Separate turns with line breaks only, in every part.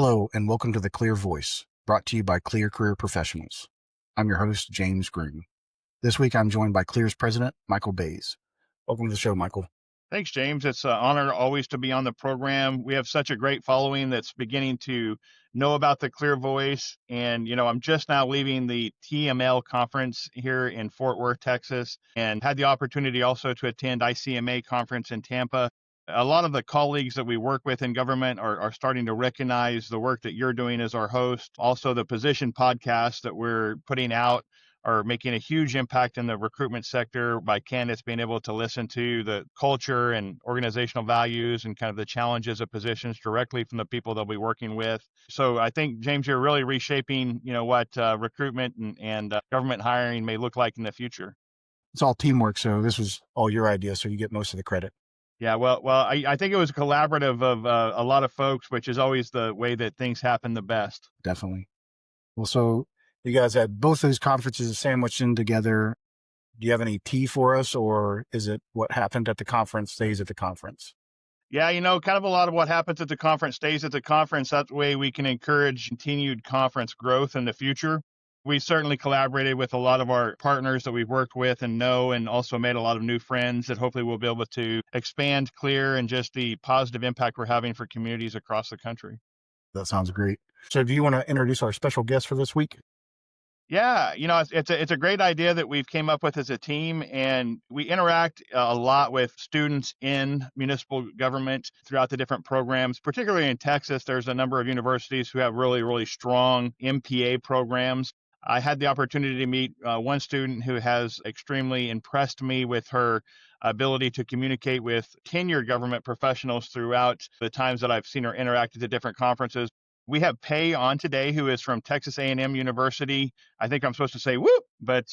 Hello, and welcome to The Clear Voice, brought to you by Clear Career Professionals. I'm your host, James Groom. This week, I'm joined by Clear's president, Michael Boese. Welcome to the show, Michael.
Thanks, James. It's an honor always to be on the program. We have such a great following that's beginning to know about the Clear Voice. And, I'm just now leaving the TML conference here in Fort Worth, Texas, and had the opportunity also to attend ICMA conference in Tampa. A lot of the colleagues that we work with in government are starting to recognize the work that you're doing as our host. Also, the position podcast that we're putting out are making a huge impact in the recruitment sector by candidates being able to listen to the culture and organizational values and kind of the challenges of positions directly from the people they'll be working with. So I think, James, you're really reshaping, what recruitment and government hiring may look like in the future.
It's all teamwork, so this was all your idea, so you get most of the credit.
Yeah, well, I think it was a collaborative of a lot of folks, which is always the way that things happen the best.
Definitely. Well, so you guys had both those conferences sandwiched in together. Do you have any tea for us, or is it what happened at the conference stays at the conference?
Yeah, kind of a lot of what happens at the conference stays at the conference. That way we can encourage continued conference growth in the future. We certainly collaborated with a lot of our partners that we've worked with and know, and also made a lot of new friends that hopefully we'll be able to expand Clear and just the positive impact we're having for communities across the country.
That sounds great. So do you want to introduce our special guest for this week?
Yeah, it's a great idea that we've came up with as a team, and we interact a lot with students in municipal government throughout the different programs. Particularly in Texas, there's a number of universities who have really, really strong MPA programs. I had the opportunity to meet one student who has extremely impressed me with her ability to communicate with tenured government professionals throughout the times that I've seen her interact at the different conferences. We have Pey on today, who is from Texas A&M University. I think I'm supposed to say whoop, but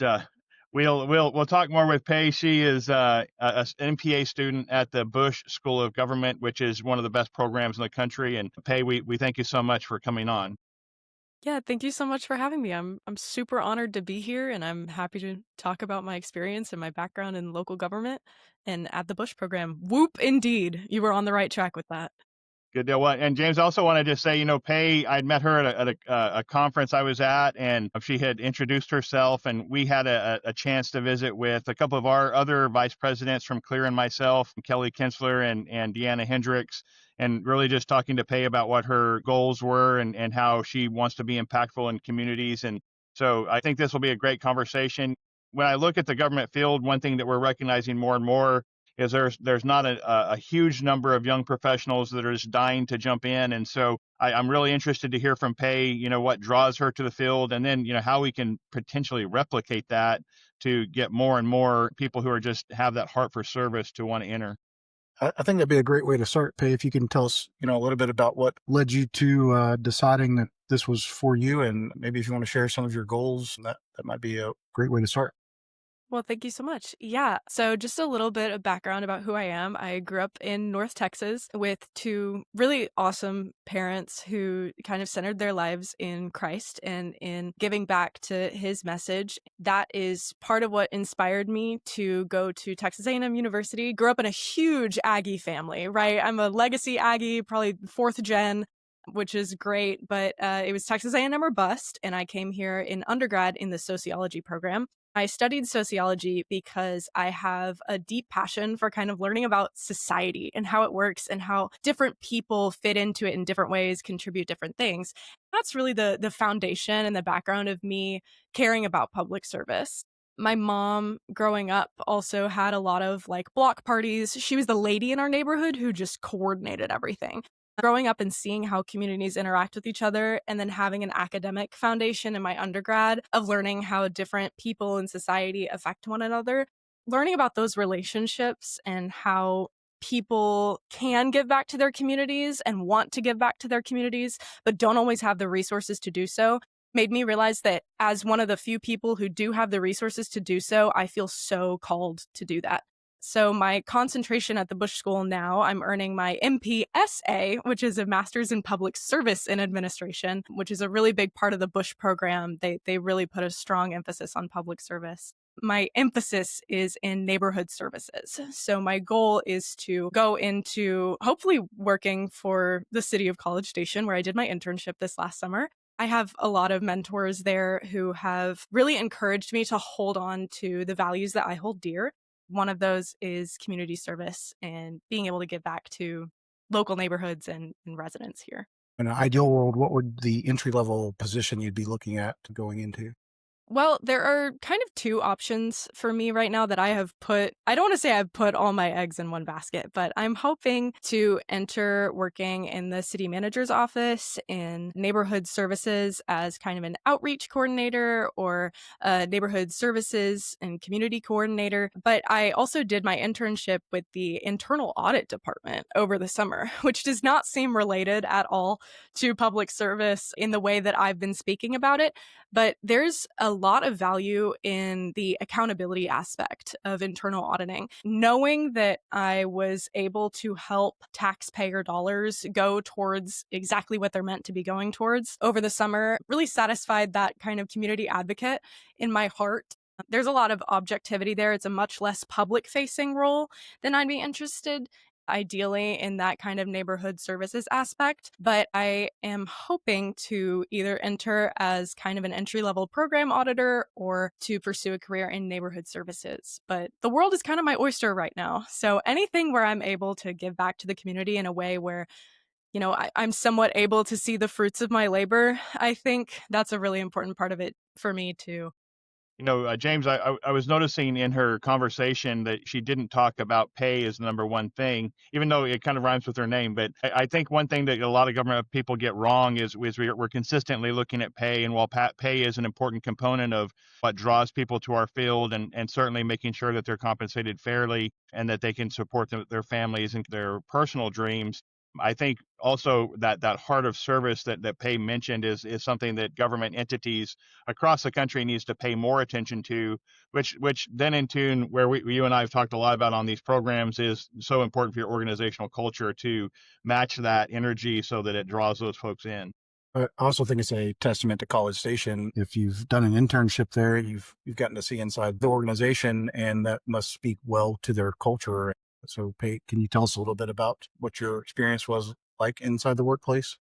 we'll talk more with Pey. She is an MPA student at the Boese School of Government, which is one of the best programs in the country. And Pey, we thank you so much for coming on.
Yeah, thank you so much for having me. I'm super honored to be here, and I'm happy to talk about my experience and my background in local government and at the Boese program. Whoop, indeed. You were on the right track with that.
Good deal. Well, and James, I also wanted to say, Pey, I'd met her at a conference I was at, and she had introduced herself, and we had a chance to visit with a couple of our other vice presidents from Clear and myself, Kelly Kinsler and Deanna Hendricks, and really just talking to Pey about what her goals were and how she wants to be impactful in communities. And so I think this will be a great conversation. When I look at the government field, one thing that we're recognizing more and more is there's not a huge number of young professionals that are just dying to jump in. And so I'm really interested to hear from Pey, what draws her to the field, and then, how we can potentially replicate that to get more and more people who are just have that heart for service to want to enter.
I think that'd be a great way to start, Pey, if you can tell us, a little bit about what led you to deciding that this was for you, and maybe if you want to share some of your goals, that might be a great way to start.
Well, thank you so much. Yeah, so just a little bit of background about who I am. I grew up in North Texas with two really awesome parents who kind of centered their lives in Christ and in giving back to his message. That is part of what inspired me to go to Texas A&M University. Grew up in a huge Aggie family, right? I'm a legacy Aggie, probably fourth gen, which is great, but it was Texas A&M or bust, and I came here in undergrad in the sociology program. I studied sociology because I have a deep passion for kind of learning about society and how it works and how different people fit into it in different ways, contribute different things. That's really the foundation and the background of me caring about public service. My mom, growing up, also had a lot of block parties. She was the lady in our neighborhood who just coordinated everything. Growing up and seeing how communities interact with each other, and then having an academic foundation in my undergrad of learning how different people in society affect one another, learning about those relationships and how people can give back to their communities and want to give back to their communities, but don't always have the resources to do so, made me realize that as one of the few people who do have the resources to do so, I feel so called to do that. So my concentration at the Boese School now, I'm earning my MPSA, which is a Master's in Public Service in Administration, which is a really big part of the Boese program. They really put a strong emphasis on public service. my emphasis is in neighborhood services. So my goal is to go into hopefully working for the city of College Station, where I did my internship this last summer. I have a lot of mentors there who have really encouraged me to hold on to the values that I hold dear. One of those is community service and being able to give back to local neighborhoods and residents here.
In an ideal world, what would the entry level position you'd be looking at going into?
Well, there are kind of two options for me right now that I don't want to say I've put all my eggs in one basket, but I'm hoping to enter working in the city manager's office in neighborhood services as kind of an outreach coordinator or a neighborhood services and community coordinator. But I also did my internship with the internal audit department over the summer, which does not seem related at all to public service in the way that I've been speaking about it. But there's a lot of value in the accountability aspect of internal auditing. Knowing that I was able to help taxpayer dollars go towards exactly what they're meant to be going towards over the summer really satisfied that kind of community advocate in my heart. There's a lot of objectivity there. It's a much less public facing role than I'd be interested ideally in that kind of neighborhood services aspect, but I am hoping to either enter as kind of an entry-level program auditor or to pursue a career in neighborhood services. But the world is kind of my oyster right now. So anything where I'm able to give back to the community in a way where, I'm somewhat able to see the fruits of my labor, I think that's a really important part of it for me too.
James, I was noticing in her conversation that she didn't talk about pay as the number one thing, even though it kind of rhymes with her name. But I think one thing that a lot of government people get wrong is we're consistently looking at pay. And while pay is an important component of what draws people to our field and certainly making sure that they're compensated fairly and that they can support their families and their personal dreams, I think also that heart of service that Pey mentioned is something that government entities across the country needs to pay more attention to, which then in tune where you and I have talked a lot about on these programs is so important for your organizational culture to match that energy so that it draws those folks in.
I also think it's a testament to College Station. If you've done an internship there, you've gotten to see inside the organization, and that must speak well to their culture. So, Pey, can you tell us a little bit about what your experience was like inside the workplace?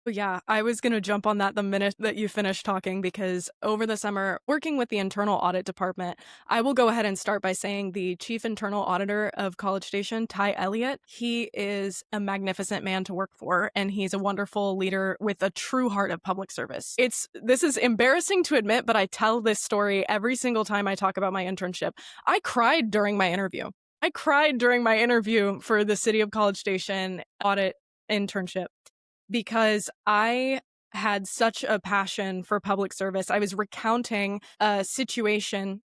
Yeah, I was going to jump on that the minute that you finished talking because over the summer, working with the internal audit department, I will go ahead and start by saying the chief internal auditor of College Station, Ty Elliott, he is a magnificent man to work for, and he's a wonderful leader with a true heart of public service. This is embarrassing to admit, but I tell this story every single time I talk about my internship. I cried during my interview. For the City of College Station audit internship because I had such a passion for public service. I was recounting a situation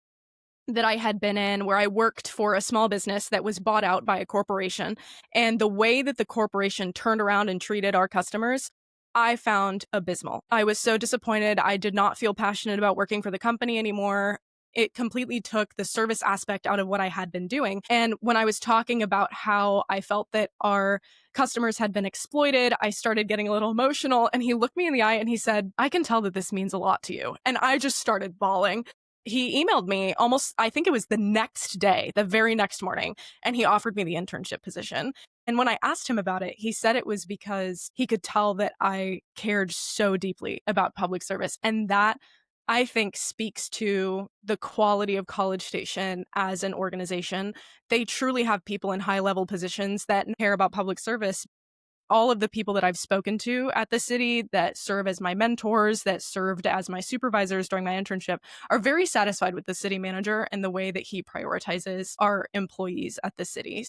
that I had been in where I worked for a small business that was bought out by a corporation. And the way that the corporation turned around and treated our customers, I found abysmal. I was so disappointed. I did not feel passionate about working for the company anymore. It completely took the service aspect out of what I had been doing. And when I was talking about how I felt that our customers had been exploited, I started getting a little emotional. And he looked me in the eye and he said, "I can tell that this means a lot to you." And I just started bawling. He emailed me I think it was the next day, the very next morning, and he offered me the internship position. And when I asked him about it, he said it was because he could tell that I cared so deeply about public service. And that, I think, speaks to the quality of College Station as an organization. They truly have people in high-level positions that care about public service. All of the people that I've spoken to at the city that serve as my mentors, that served as my supervisors during my internship, are very satisfied with the city manager and the way that he prioritizes our employees at the city.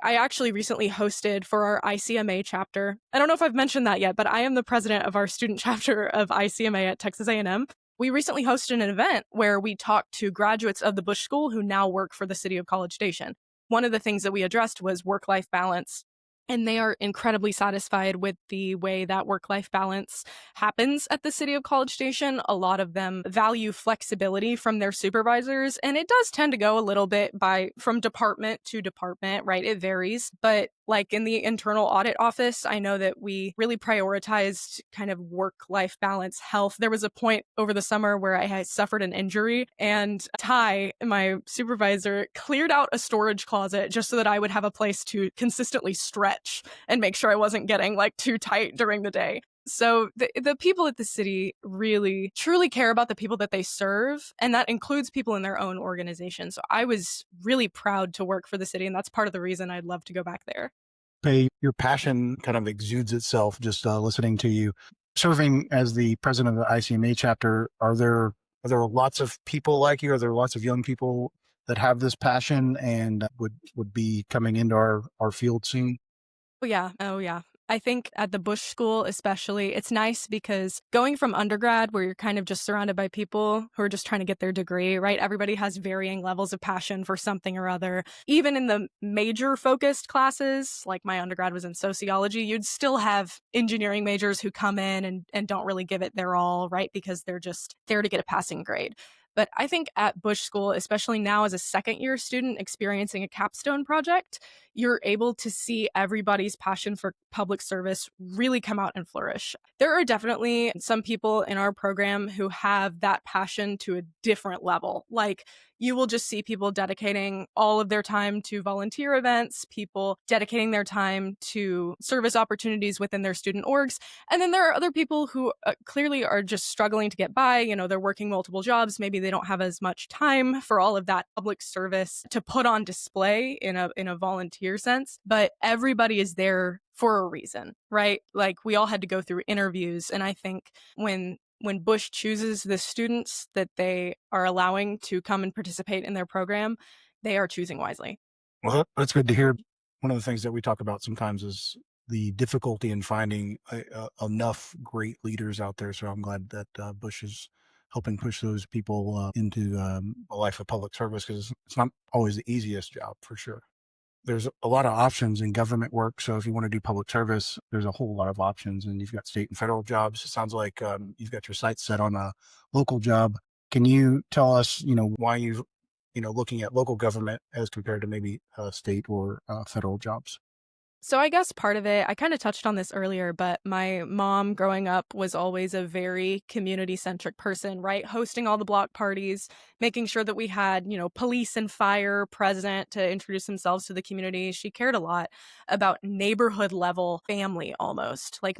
I actually recently hosted for our ICMA chapter. I don't know if I've mentioned that yet, but I am the president of our student chapter of ICMA at Texas A&M. We recently hosted an event where we talked to graduates of the Bush School who now work for the City of College Station. One of the things that we addressed was work-life balance. And they are incredibly satisfied with the way that work-life balance happens at the City of College Station. A lot of them value flexibility from their supervisors, and it does tend to go a little bit from department to department, right? It varies. But Like in the internal audit office, I know that we really prioritized kind of work-life balance, health. There was a point over the summer where I had suffered an injury, and Ty, my supervisor, cleared out a storage closet just so that I would have a place to consistently stretch and make sure I wasn't getting like too tight during the day. So the people at the city really truly care about the people that they serve, and that includes people in their own organization. So I was really proud to work for the city, and that's part of the reason I'd love to go back there.
Pey, your passion kind of exudes itself just listening to you. Serving as the president of the ICMA chapter, are there lots of people like you? Are there lots of young people that have this passion and would be coming into our field soon?
Oh, yeah. Oh, yeah. I think at the Bush School, especially, it's nice because going from undergrad, where you're kind of just surrounded by people who are just trying to get their degree, right? Everybody has varying levels of passion for something or other. Even in the major focused classes, like my undergrad was in sociology, you'd still have engineering majors who come in and don't really give it their all, right? Because they're just there to get a passing grade. But I think at Bush School, especially now as a second year student experiencing a capstone project, you're able to see everybody's passion for public service really come out and flourish. There are definitely some people in our program who have that passion to a different level. Like, you will just see people dedicating all of their time to volunteer events, people dedicating their time to service opportunities within their student orgs. And then there are other people who clearly are just struggling to get by. You know, they're working multiple jobs. Maybe they don't have as much time for all of that public service to put on display in a volunteer sense. But everybody is there for a reason, right? Like, we all had to go through interviews. And I think when Bush chooses the students that they are allowing to come and participate in their program, they are choosing wisely.
Well, that's good to hear. One of the things that we talk about sometimes is the difficulty in finding enough great leaders out there. So I'm glad that Bush is helping push those people into a life of public service, because it's not always the easiest job, for sure. There's a lot of options in government work. So if you want to do public service, there's a whole lot of options, and you've got state and federal jobs. It sounds like you've got your sights set on a local job. Can you tell us, why you looking at local government as compared to maybe state or federal jobs?
So I guess part of it, I kind of touched on this earlier, but my mom growing up was always a very community-centric person, right? Hosting all the block parties, making sure that we had, police and fire present to introduce themselves to the community. She cared a lot about neighborhood level family almost, like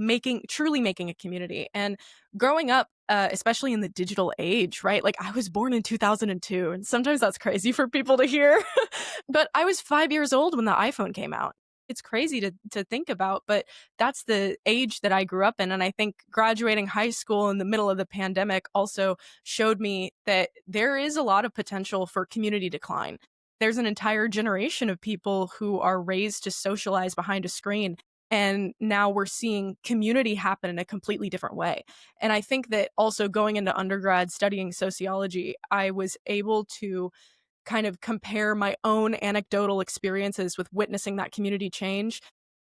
truly making a community. And growing up, especially in the digital age, right? Like, I was born in 2002, and sometimes that's crazy for people to hear, but I was 5 years old when the iPhone came out. It's crazy to think about, but that's the age that I grew up in. And I think graduating high school in the middle of the pandemic also showed me that there is a lot of potential for community decline. There's an entire generation of people who are raised to socialize behind a screen. And now we're seeing community happen in a completely different way. And I think that also going into undergrad studying sociology, I was able to kind of compare my own anecdotal experiences with witnessing that community change,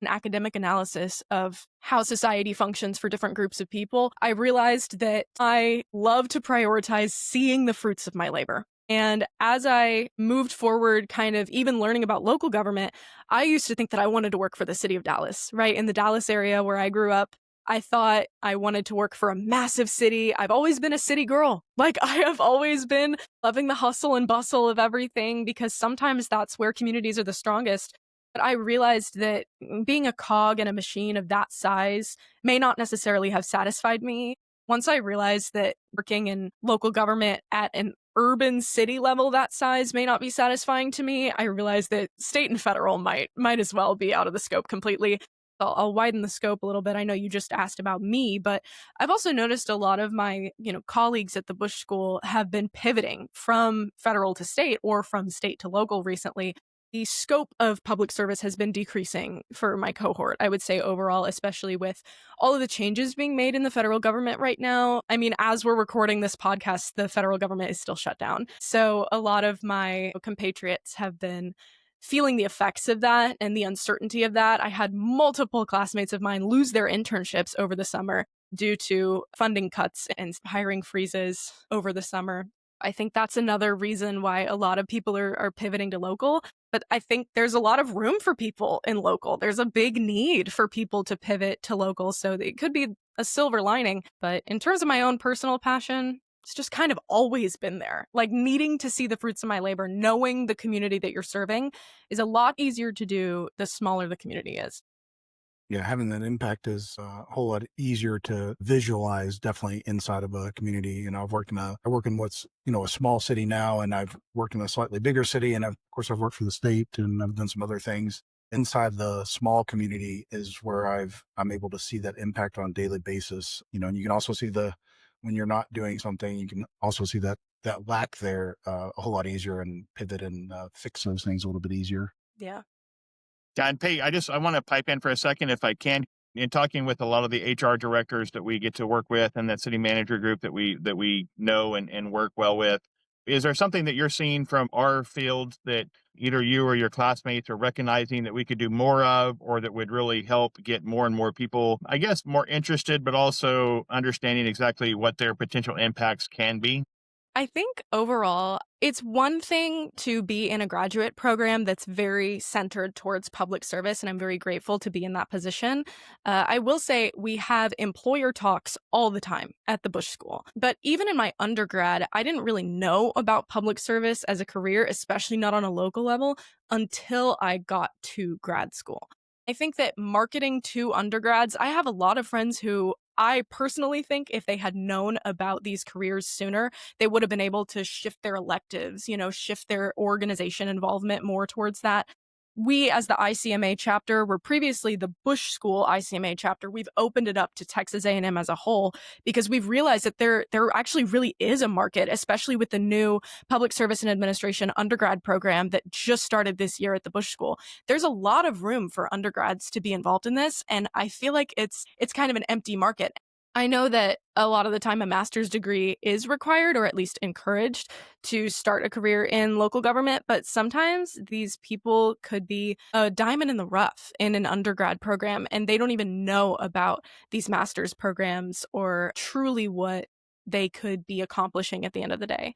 an academic analysis of how society functions for different groups of people. I realized that I love to prioritize seeing the fruits of my labor. And as I moved forward, kind of even learning about local government, I used to think that I wanted to work for the city of Dallas, right? In the Dallas area where I grew up, I thought I wanted to work for a massive city. I've always been a city girl. Like, I have always been loving the hustle and bustle of everything, because sometimes that's where communities are the strongest. But I realized that being a cog in a machine of that size may not necessarily have satisfied me. Once I realized that working in local government at an urban city level that size may not be satisfying to me, I realized that state and federal might as well be out of the scope completely. I'll widen the scope a little bit. I know you just asked about me, but I've also noticed a lot of my, colleagues at the Bush School have been pivoting from federal to state or from state to local recently. The scope of public service has been decreasing for my cohort, I would say overall, especially with all of the changes being made in the federal government right now. I mean, as we're recording this podcast, the federal government is still shut down. So a lot of my compatriots have been feeling the effects of that and the uncertainty of that. I had multiple classmates of mine lose their internships over the summer due to funding cuts and hiring freezes over the summer. I think that's another reason why a lot of people are pivoting to local. But I think there's a lot of room for people in local. There's a big need for people to pivot to local. So it could be a silver lining. But in terms of my own personal passion, it's just kind of always been there. Like needing to see the fruits of my labor, knowing the community that you're serving is a lot easier to do the smaller the community is.
Yeah, having that impact is a whole lot easier to visualize definitely inside of a community. I work in what's, a small city now, and I've worked in a slightly bigger city. And of course I've worked for the state and I've done some other things. Inside the small community is where I'm able to see that impact on a daily basis. And you can also see when you're not doing something, you can also see that lack there a whole lot easier and pivot and fix those things a little bit easier.
Yeah.
Yeah, and Pey, I want to pipe in for a second if I can. In talking with a lot of the HR directors that we get to work with and that city manager group that we know and work well with, is there something that you're seeing from our field that either you or your classmates are recognizing that we could do more of, or that would really help get more and more people, I guess, more interested, but also understanding exactly what their potential impacts can be?
I think overall, it's one thing to be in a graduate program that's very centered towards public service, and I'm very grateful to be in that position. I will say we have employer talks all the time at the Bush School. But even in my undergrad, I didn't really know about public service as a career, especially not on a local level, until I got to grad school. I think that marketing to undergrads, I have a lot of friends who I personally think if they had known about these careers sooner, they would have been able to shift their electives, shift their organization involvement more towards that. We, as the ICMA chapter, were previously the Bush School ICMA chapter. We've opened it up to Texas A&M as a whole because we've realized that there actually really is a market, especially with the new Public Service and Administration undergrad program that just started this year at the Bush School. There's a lot of room for undergrads to be involved in this, and I feel like it's kind of an empty market. I know that a lot of the time a master's degree is required or at least encouraged to start a career in local government, but sometimes these people could be a diamond in the rough in an undergrad program and they don't even know about these master's programs or truly what they could be accomplishing at the end of the day.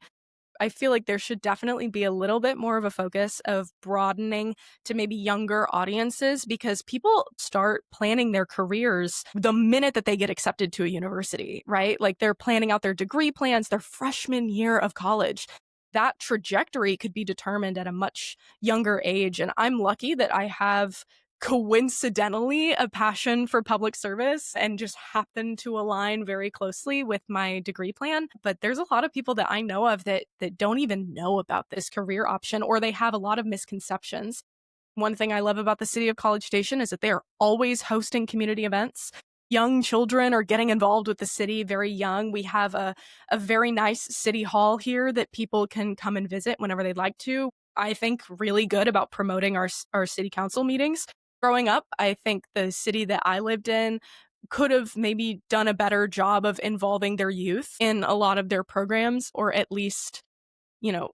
I feel like there should definitely be a little bit more of a focus of broadening to maybe younger audiences because people start planning their careers the minute that they get accepted to a university, right? Like they're planning out their degree plans their freshman year of college. That trajectory could be determined at a much younger age. And I'm lucky that I have coincidentally a passion for public service and just happen to align very closely with my degree plan. But there's a lot of people that I know of that don't even know about this career option, or they have a lot of misconceptions. One thing I love about the city of College Station is that they are always hosting community events. Young children are getting involved with the city very young. We have a very nice city hall here that people can come and visit whenever they'd like to. I think really good about promoting our city council meetings. Growing up, I think the city that I lived in could have maybe done a better job of involving their youth in a lot of their programs, or at least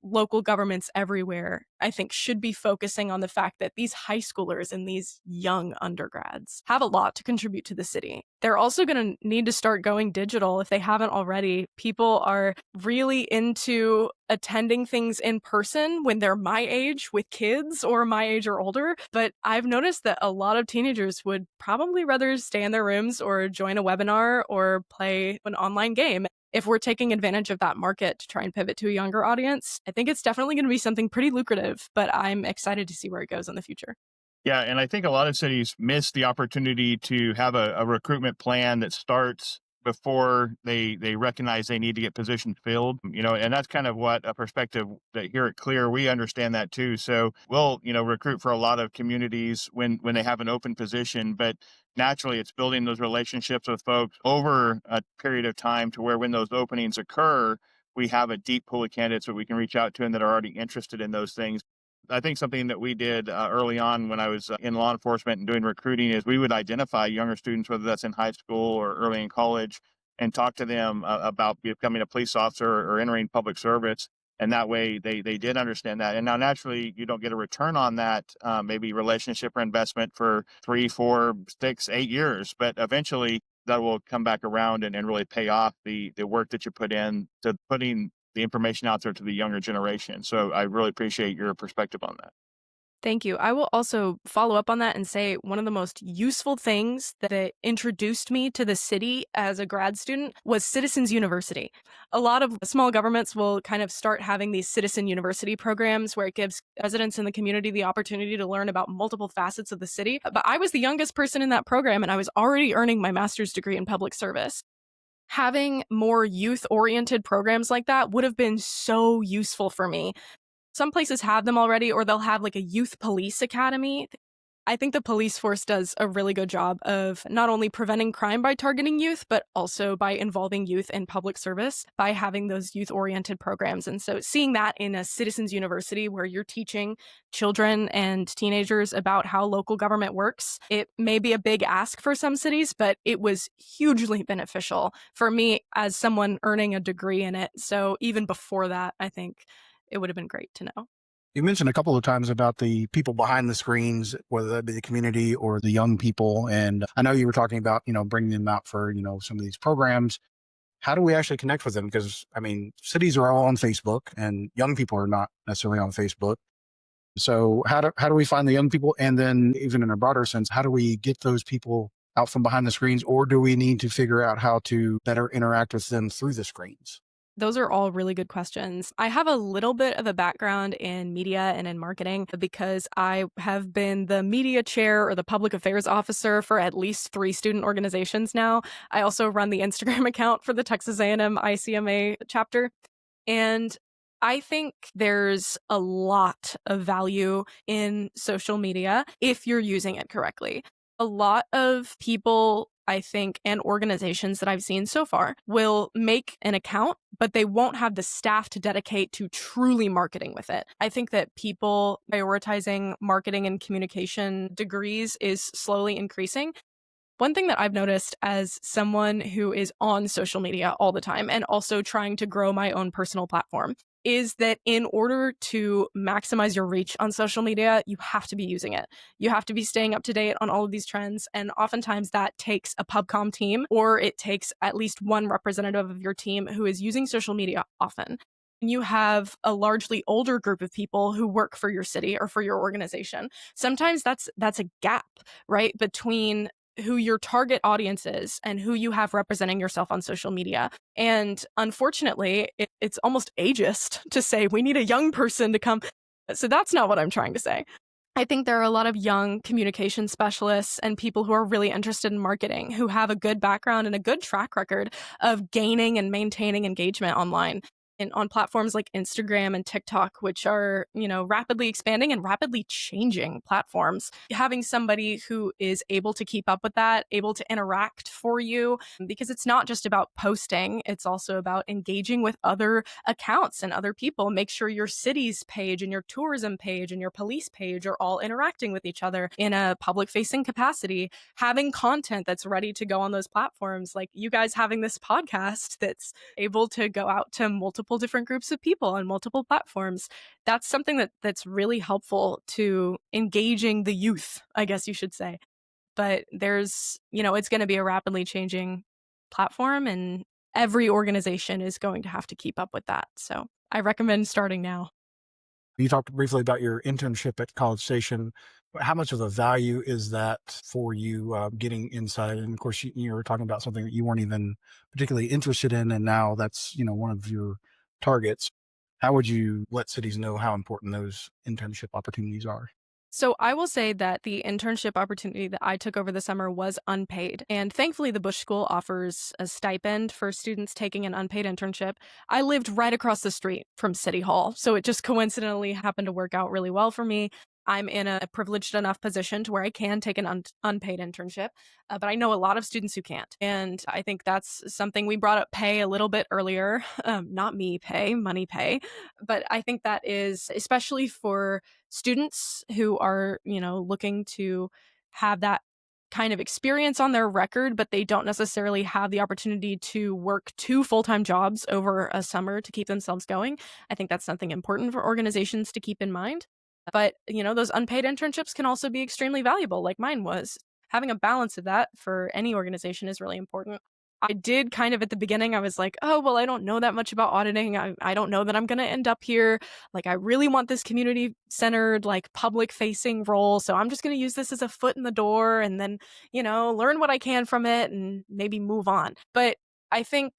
local governments everywhere, I think, should be focusing on the fact that these high schoolers and these young undergrads have a lot to contribute to the city. They're also going to need to start going digital if they haven't already. People are really into attending things in person when they're my age with kids or my age or older. But I've noticed that a lot of teenagers would probably rather stay in their rooms or join a webinar or play an online game. If we're taking advantage of that market to try and pivot to a younger audience, I think it's definitely going to be something pretty lucrative, but I'm excited to see where it goes in the future.
Yeah, and I think a lot of cities miss the opportunity to have a recruitment plan that starts before they recognize they need to get positions filled. And that's kind of what a perspective that here at Clear, we understand that too. So we'll, recruit for a lot of communities when they have an open position, but naturally it's building those relationships with folks over a period of time to where when those openings occur, we have a deep pool of candidates that we can reach out to and that are already interested in those things. I think something that we did early on when I was in law enforcement and doing recruiting is we would identify younger students, whether that's in high school or early in college, and talk to them about becoming a police officer or entering public service. And that way they did understand that. And now naturally you don't get a return on that, maybe relationship or investment for 3, 4, 6, 8 years, but eventually that will come back around and really pay off the work that you put in to putting the information out there to the younger generation. So I really appreciate your perspective on that.
Thank you. I will also follow up on that and say one of the most useful things that it introduced me to the city as a grad student was Citizens University. A lot of small governments will kind of start having these citizen university programs where it gives residents in the community the opportunity to learn about multiple facets of the city. But I was the youngest person in that program and I was already earning my master's degree in public service. Having more youth-oriented programs like that would have been so useful for me. Some places have them already, or they'll have like a youth police academy. I think the police force does a really good job of not only preventing crime by targeting youth, but also by involving youth in public service by having those youth-oriented programs. And so seeing that in a citizens university where you're teaching children and teenagers about how local government works, it may be a big ask for some cities, but it was hugely beneficial for me as someone earning a degree in it. So even before that, I think it would have been great to know.
You mentioned a couple of times about the people behind the screens, whether that be the community or the young people. And I know you were talking about, bringing them out for, some of these programs. How do we actually connect with them? Because, cities are all on Facebook and young people are not necessarily on Facebook. So how do we find the young people? And then even in a broader sense, how do we get those people out from behind the screens? Or do we need to figure out how to better interact with them through the screens?
Those are all really good questions. I have a little bit of a background in media and in marketing because I have been the media chair or the public affairs officer for at least 3 student organizations now. I also run the Instagram account for the Texas A&M ICMA chapter. And I think there's a lot of value in social media if you're using it correctly. A lot of people, I think, and organizations that I've seen so far will make an account, but they won't have the staff to dedicate to truly marketing with it. I think that people prioritizing marketing and communication degrees is slowly increasing. One thing that I've noticed as someone who is on social media all the time and also trying to grow my own personal platform is that in order to maximize your reach on social media, you have to be using it. You have to be staying up to date on all of these trends. And oftentimes that takes a PubCom team, or it takes at least one representative of your team who is using social media often. You have a largely older group of people who work for your city or for your organization. Sometimes that's a gap, right, between who your target audience is and who you have representing yourself on social media. And unfortunately, it's almost ageist to say we need a young person to come. So that's not what I'm trying to say. I think there are a lot of young communication specialists and people who are really interested in marketing who have a good background and a good track record of gaining and maintaining engagement online. And on platforms like Instagram and TikTok, which are, rapidly expanding and rapidly changing platforms. Having somebody who is able to keep up with that, able to interact for you, because it's not just about posting, it's also about engaging with other accounts and other people. Make sure your city's page and your tourism page and your police page are all interacting with each other in a public-facing capacity. Having content that's ready to go on those platforms, like you guys having this podcast that's able to go out to multiple different groups of people on multiple platforms. That's something that's really helpful to engaging the youth, I guess you should say. But there's, it's going to be a rapidly changing platform and every organization is going to have to keep up with that. So I recommend starting now.
You talked briefly about your internship at College Station. How much of a value is that for you getting inside? And of course, you were talking about something that you weren't even particularly interested in, and now that's one of your targets. How would you let cities know how important those internship opportunities are?
So I will say that the internship opportunity that I took over the summer was unpaid. And thankfully, the Bush School offers a stipend for students taking an unpaid internship. I lived right across the street from City Hall, so it just coincidentally happened to work out really well for me. I'm in a privileged enough position to where I can take an unpaid internship, but I know a lot of students who can't. And I think that's something we brought up pay a little bit earlier. Not me pay, money pay. But I think that is especially for students who are, looking to have that kind of experience on their record, but they don't necessarily have the opportunity to work 2 full-time jobs over a summer to keep themselves going. I think that's something important for organizations to keep in mind. But, those unpaid internships can also be extremely valuable, like mine was. Having a balance of that for any organization is really important. I did kind of at the beginning, I was like, oh, well, I don't know that much about auditing. I don't know that I'm going to end up here. Like, I really want this community centered, like public facing role. So I'm just going to use this as a foot in the door and then, learn what I can from it and maybe move on. But I think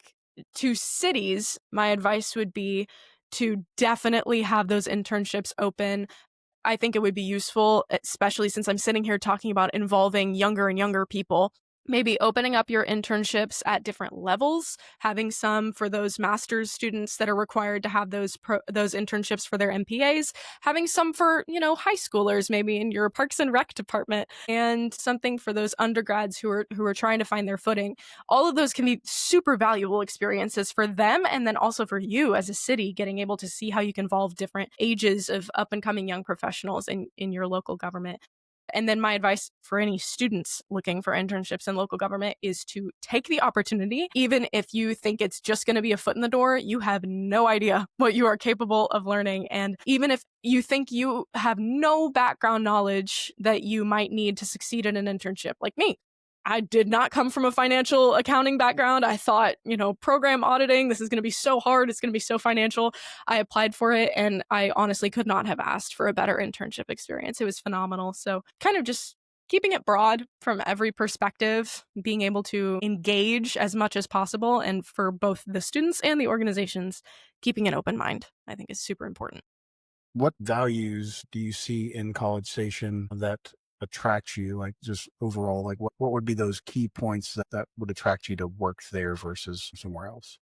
to cities, my advice would be to definitely have those internships open. I think it would be useful, especially since I'm sitting here talking about involving younger and younger people. Maybe opening up your internships at different levels, having some for those master's students that are required to have those internships for their MPAs, having some for, high schoolers, maybe in your Parks and Rec department, and something for those undergrads who are trying to find their footing. All of those can be super valuable experiences for them, and then also for you as a city, getting able to see how you can involve different ages of up and coming young professionals in your local government. And then my advice for any students looking for internships in local government is to take the opportunity. Even if you think it's just going to be a foot in the door, you have no idea what you are capable of learning. And even if you think you have no background knowledge that you might need to succeed in an internship, like me, I did not come from a financial accounting background. I thought, program auditing, this is going to be so hard. It's going to be so financial. I applied for it and I honestly could not have asked for a better internship experience. It was phenomenal. So kind of just keeping it broad from every perspective, being able to engage as much as possible. And for both the students and the organizations, keeping an open mind, I think is super important.
What values do you see in College Station that attract you? Like just overall, like what would be those key points that would attract you to work there versus somewhere else?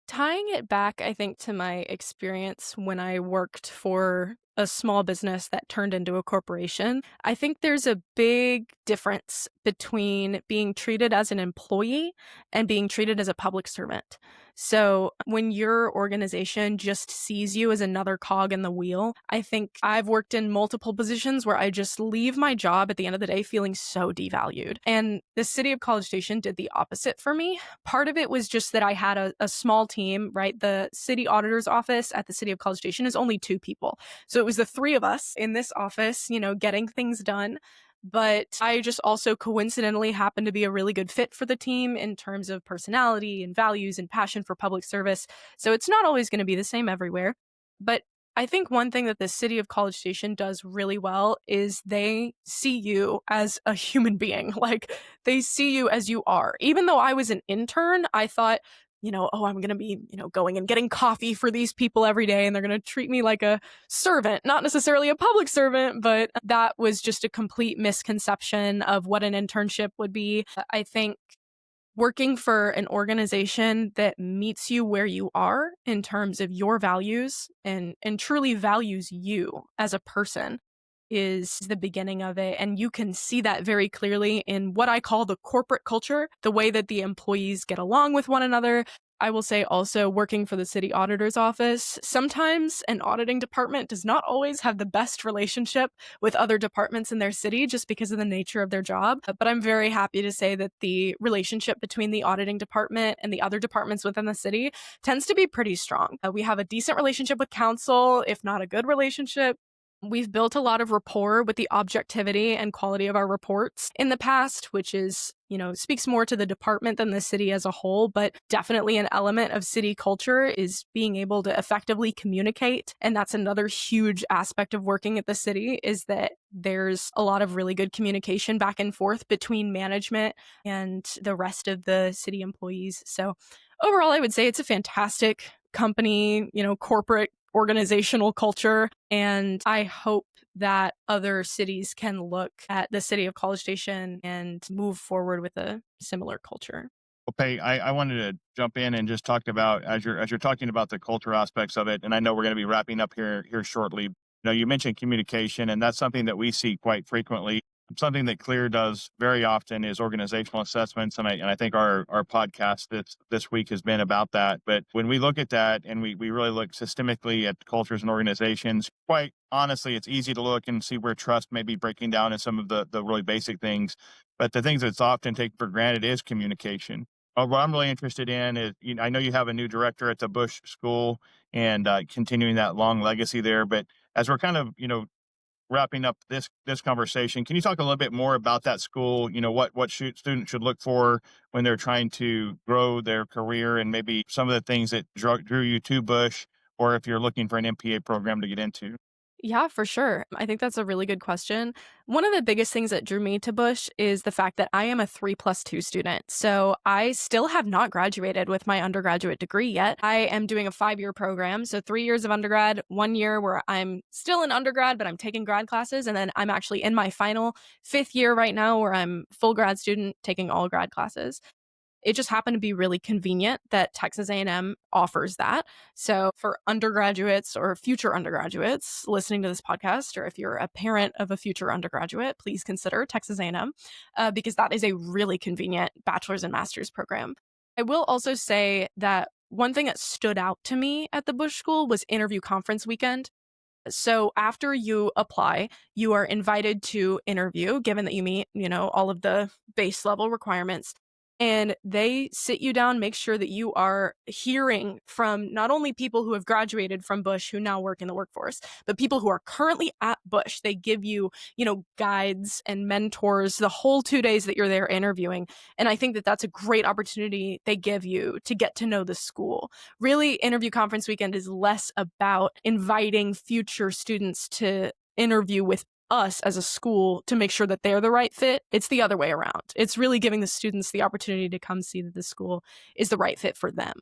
Tying it back, I think, to my experience when I worked for a small business that turned into a corporation, I think there's a big difference between being treated as an employee and being treated as a public servant. So when your organization just sees you as another cog in the wheel, I think I've worked in multiple positions where I just leave my job at the end of the day feeling so devalued. And the city of College Station did the opposite for me. Part of it was just that I had a small team, right? The city auditor's office at the city of College Station is only 2 people. So it was the 3 of us in this office, getting things done. But I just also coincidentally happened to be a really good fit for the team in terms of personality and values and passion for public service. So it's not always going to be the same everywhere. But I think one thing that the city of College Station does really well is they see you as a human being. Like they see you as you are. Even though I was an intern, I thought, oh, I'm going to be, going and getting coffee for these people every day and they're going to treat me like a servant, not necessarily a public servant, but that was just a complete misconception of what an internship would be. I think working for an organization that meets you where you are in terms of your values and truly values you as a person is the beginning of it. And you can see that very clearly in what I call the corporate culture, the way that the employees get along with one another. I will say also working for the city auditor's office, sometimes an auditing department does not always have the best relationship with other departments in their city just because of the nature of their job. But I'm very happy to say that the relationship between the auditing department and the other departments within the city tends to be pretty strong. We have a decent relationship with council, if not a good relationship. We've built a lot of rapport with the objectivity and quality of our reports in the past, which is, speaks more to the department than the city as a whole, but definitely an element of city culture is being able to effectively communicate. And that's another huge aspect of working at the city is that there's a lot of really good communication back and forth between management and the rest of the city employees. So overall, I would say it's a fantastic company, corporate organizational culture. And I hope that other cities can look at the city of College Station and move forward with a similar culture.
Well, Pey, I wanted to jump in and just talk about as you're talking about the culture aspects of it, and I know we're going to be wrapping up here shortly. You mentioned communication, and that's something that we see quite frequently. Something that Clear does very often is organizational assessments, and I think our podcast this week has been about that. But when we look at that and we really look systemically at cultures and organizations, quite honestly, it's easy to look and see where trust may be breaking down in some of the really basic things. But the things that's often taken for granted is communication. What I'm really interested in is, I know you have a new director at the Boese School and continuing that long legacy there. But as we're kind of, wrapping up this conversation, can you talk a little bit more about that school? What students should look for when they're trying to grow their career, and maybe some of the things that drew you to Bush, or if you're looking for an MPA program to get into?
Yeah, for sure. I think that's a really good question. One of the biggest things that drew me to Bush is the fact that I am a 3+2 student. So I still have not graduated with my undergraduate degree yet. I am doing a 5-year program. So 3 years of undergrad, 1 year where I'm still in undergrad, but I'm taking grad classes. And then I'm actually in my final 5th year right now where I'm full grad student taking all grad classes. It just happened to be really convenient that Texas A&M offers that. So for undergraduates or future undergraduates listening to this podcast, or if you're a parent of a future undergraduate, please consider Texas A&M because that is a really convenient bachelor's and master's program. I will also say that one thing that stood out to me at the Bush School was interview conference weekend. So after you apply, you are invited to interview, given that you meet, all of the base level requirements. And they sit you down, make sure that you are hearing from not only people who have graduated from Bush who now work in the workforce, but people who are currently at Bush. They give you, guides and mentors the whole 2 days that you're there interviewing. And I think that that's a great opportunity they give you to get to know the school. Really, interview conference weekend is less about inviting future students to interview with us as a school to make sure that they're the right fit. It's the other way around. It's really giving the students the opportunity to come see that the school is the right fit for them.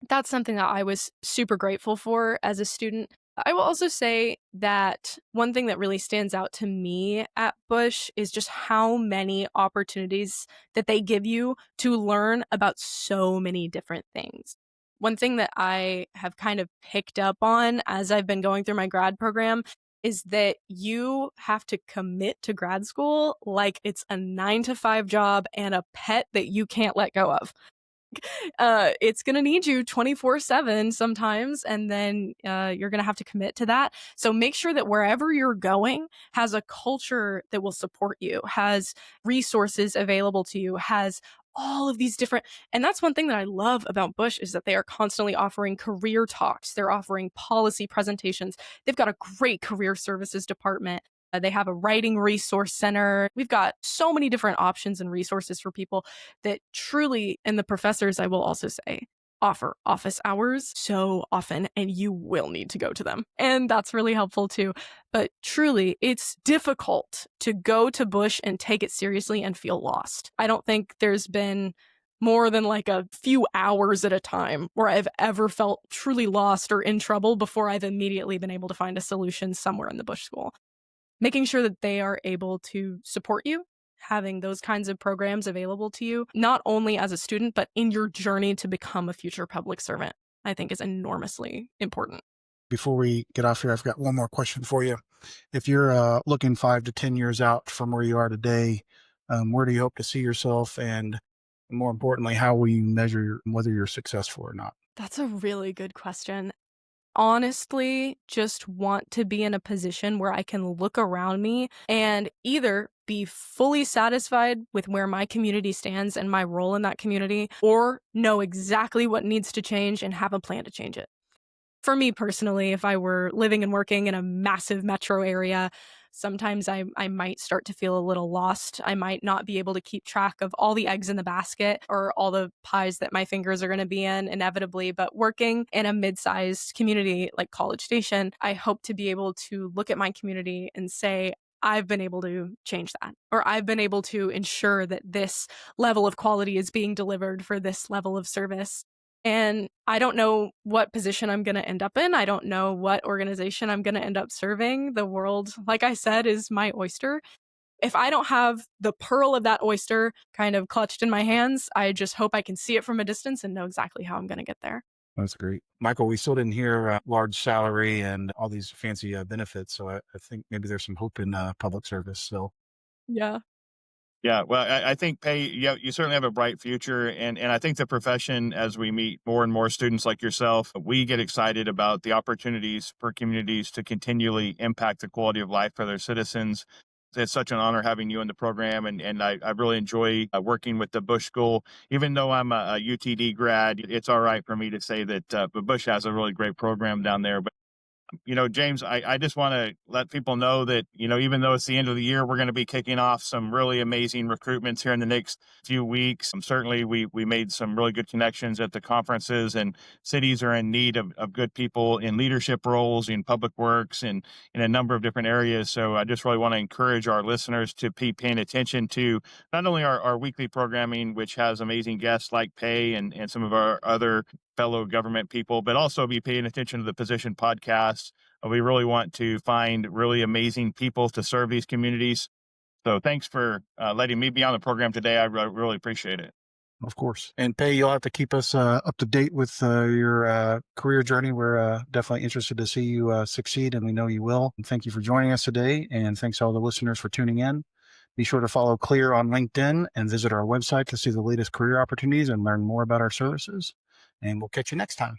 That's something that I was super grateful for as a student. I will also say that one thing that really stands out to me at Bush is just how many opportunities that they give you to learn about so many different things. One thing that I have kind of picked up on as I've been going through my grad program is that you have to commit to grad school like it's a 9 to 5 job and a pet that you can't let go of. It's going to need you 24/7 sometimes, and then you're going to have to commit to that. So make sure that wherever you're going has a culture that will support you, has resources available to you, has all of these different, and that's one thing that I love about Bush is that they are constantly offering career talks. They're offering policy presentations. They've got a great career services department. They have a writing resource center. We've got so many different options and resources for people that truly, and the professors, I will also say, offer office hours so often, and you will need to go to them. And that's really helpful too. But truly, it's difficult to go to Bush and take it seriously and feel lost. I don't think there's been more than like a few hours at a time where I've ever felt truly lost or in trouble before I've immediately been able to find a solution somewhere in the Bush School. Making sure that they are able to support you, having those kinds of programs available to you, not only as a student, but in your journey to become a future public servant, I think is enormously important.
Before we get off here, I've got one more question for you. If you're looking 5 to 10 years out from where you are today, where do you hope to see yourself? And more importantly, how will you measure whether you're successful or not?
That's a really good question. Honestly, just want to be in a position where I can look around me and either be fully satisfied with where my community stands and my role in that community, or know exactly what needs to change and have a plan to change it. For me personally, if I were living and working in a massive metro area, sometimes I might start to feel a little lost. I might not be able to keep track of all the eggs in the basket or all the pies that my fingers are going to be in inevitably. But working in a mid-sized community like College Station, I hope to be able to look at my community and say, I've been able to change that, or I've been able to ensure that this level of quality is being delivered for this level of service. And I don't know what position I'm going to end up in. I don't know what organization I'm going to end up serving. The world, like I said, is my oyster. If I don't have the pearl of that oyster kind of clutched in my hands, I just hope I can see it from a distance and know exactly how I'm going to get there.
That's great. Michael, we still didn't hear large salary and all these fancy benefits. So I think maybe there's some hope in public service still.
Yeah.
Yeah, well, I think Pey, you certainly have a bright future, and I think the profession, as we meet more and more students like yourself, we get excited about the opportunities for communities to continually impact the quality of life for their citizens. It's such an honor having you in the program, and I really enjoy working with the Bush School. Even though I'm a UTD grad, it's all right for me to say that Bush has a really great program down there. But James, I just want to let people know that, even though it's the end of the year, we're going to be kicking off some really amazing recruitments here in the next few weeks. Certainly, we made some really good connections at the conferences, and cities are in need of good people in leadership roles in public works and in a number of different areas. So I just really want to encourage our listeners to be paying attention to not only our weekly programming, which has amazing guests like Pey and some of our other fellow government people, but also be paying attention to the Position podcast. We really want to find really amazing people to serve these communities. So thanks for letting me be on the program today. I really appreciate it.
Of course. And Pey, you'll have to keep us up to date with your career journey. We're definitely interested to see you succeed, and we know you will. And thank you for joining us today. And thanks to all the listeners for tuning in. Be sure to follow Clear on LinkedIn and visit our website to see the latest career opportunities and learn more about our services. And we'll catch you next time.